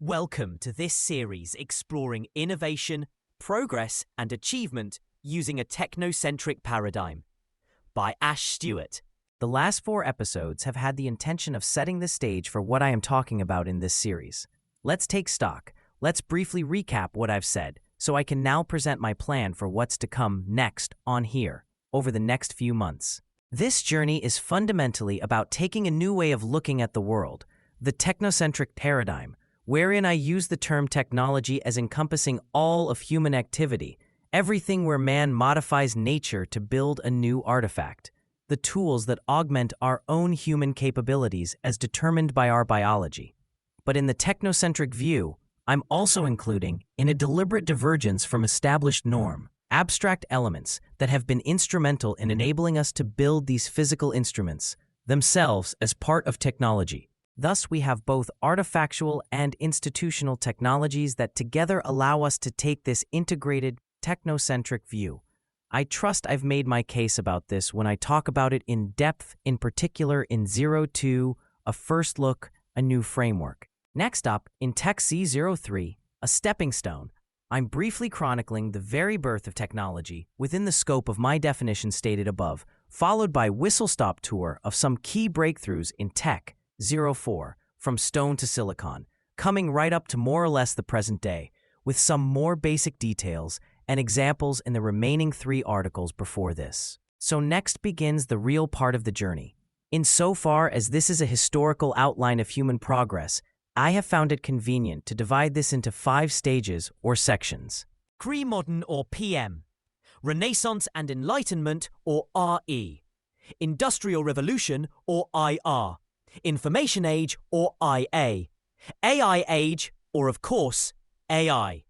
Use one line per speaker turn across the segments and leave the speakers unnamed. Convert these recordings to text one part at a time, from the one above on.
Welcome to this series exploring innovation, progress, and achievement using a technocentric paradigm by Ash Stewart.
The last 4 episodes have had the intention of setting the stage for what I am talking about in this series. Let's take stock. Let's briefly recap what I've said, so I can now present my plan for what's to come next on here, over the next few months. This journey is fundamentally about taking a new way of looking at the world, the technocentric paradigm, wherein I use the term technology as encompassing all of human activity, everything where man modifies nature to build a new artifact, the tools that augment our own human capabilities as determined by our biology. But in the technocentric view, I'm also including, in a deliberate divergence from established norm, abstract elements that have been instrumental in enabling us to build these physical instruments themselves as part of technology. Thus, we have both artifactual and institutional technologies that together allow us to take this integrated, technocentric view. I trust I've made my case about this when I talk about it in depth, in particular in 02, a first look, a new framework. Next up, in TecC 03, a stepping stone, I'm briefly chronicling the very birth of technology within the scope of my definition stated above, followed by whistle-stop tour of some key breakthroughs in TecC 04, from stone to silicon, coming right up to more or less the present day, with some more basic details and examples in the remaining 3 articles before this. So next begins the real part of the journey. Insofar as this is a historical outline of human progress, I have found it convenient to divide this into 5 stages or sections.
Pre-modern or PM, Renaissance and Enlightenment or RE, Industrial Revolution or IR, Information Age or IA, AI Age or, of course, AI.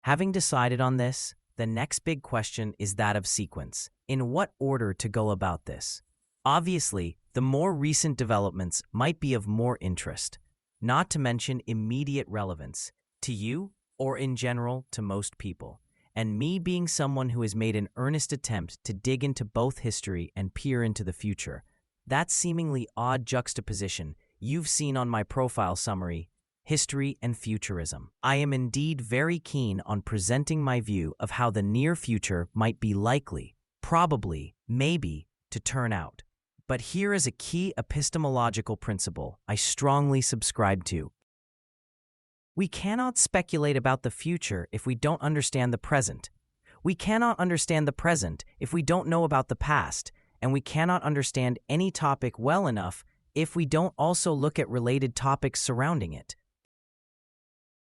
Having decided on this, the next big question is that of sequence. In what order to go about this? Obviously, the more recent developments might be of more interest, not to mention immediate relevance, to you or in general to most people. And me being someone who has made an earnest attempt to dig into both history and peer into the future, that seemingly odd juxtaposition you've seen on my profile summary, history and futurism. I am indeed very keen on presenting my view of how the near future might be likely, probably, maybe, to turn out. But here is a key epistemological principle I strongly subscribe to. We cannot speculate about the future if we don't understand the present. We cannot understand the present if we don't know about the past, and we cannot understand any topic well enough if we don't also look at related topics surrounding it.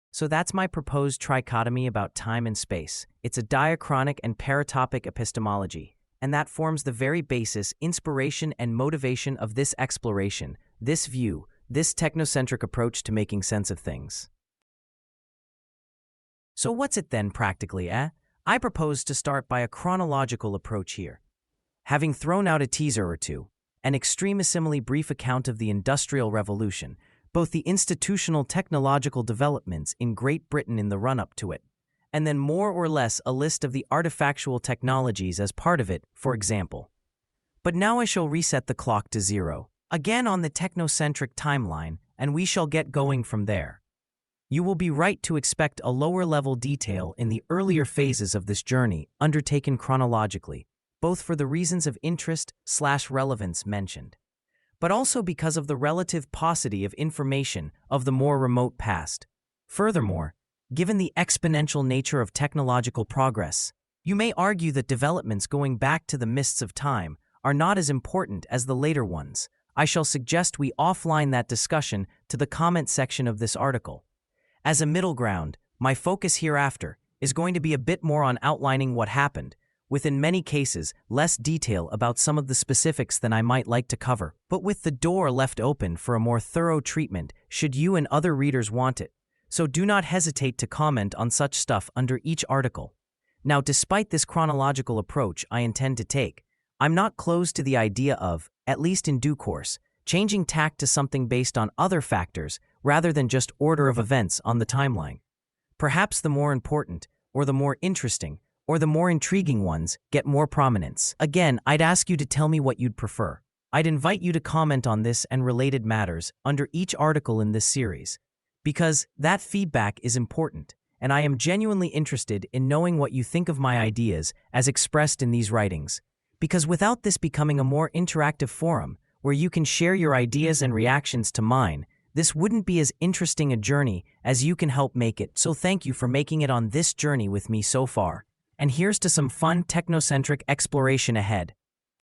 So that's my proposed trichotomy about time and space. It's a diachronic and paratopic epistemology, and that forms the very basis, inspiration, and motivation of this exploration, this view, this technocentric approach to making sense of things. So what's it then practically, I propose to start by a chronological approach here. Having thrown out a teaser or two, an extremissimally brief account of the Industrial Revolution, both the institutional technological developments in Great Britain in the run-up to it, and then more or less a list of the artifactual technologies as part of it, for example. But now I shall reset the clock to 0, again on the technocentric timeline, and we shall get going from there. You will be right to expect a lower-level detail in the earlier phases of this journey undertaken chronologically, both for the reasons of interest/relevance mentioned, but also because of the relative paucity of information of the more remote past. Furthermore, given the exponential nature of technological progress, you may argue that developments going back to the mists of time are not as important as the later ones. I shall suggest we offline that discussion to the comment section of this article. As a middle ground, my focus hereafter is going to be a bit more on outlining what happened, with in many cases less detail about some of the specifics than I might like to cover, but with the door left open for a more thorough treatment should you and other readers want it. So do not hesitate to comment on such stuff under each article. Now, despite this chronological approach I intend to take, I'm not closed to the idea of, at least in due course, changing tack to something based on other factors rather than just order of events on the timeline. Perhaps the more important, or the more interesting, or the more intriguing ones get more prominence. Again, I'd ask you to tell me what you'd prefer. I'd invite you to comment on this and related matters under each article in this series, because that feedback is important, and I am genuinely interested in knowing what you think of my ideas as expressed in these writings. Because without this becoming a more interactive forum, where you can share your ideas and reactions to mine, this wouldn't be as interesting a journey as you can help make it. So thank you for making it on this journey with me so far. And here's to some fun technocentric exploration ahead.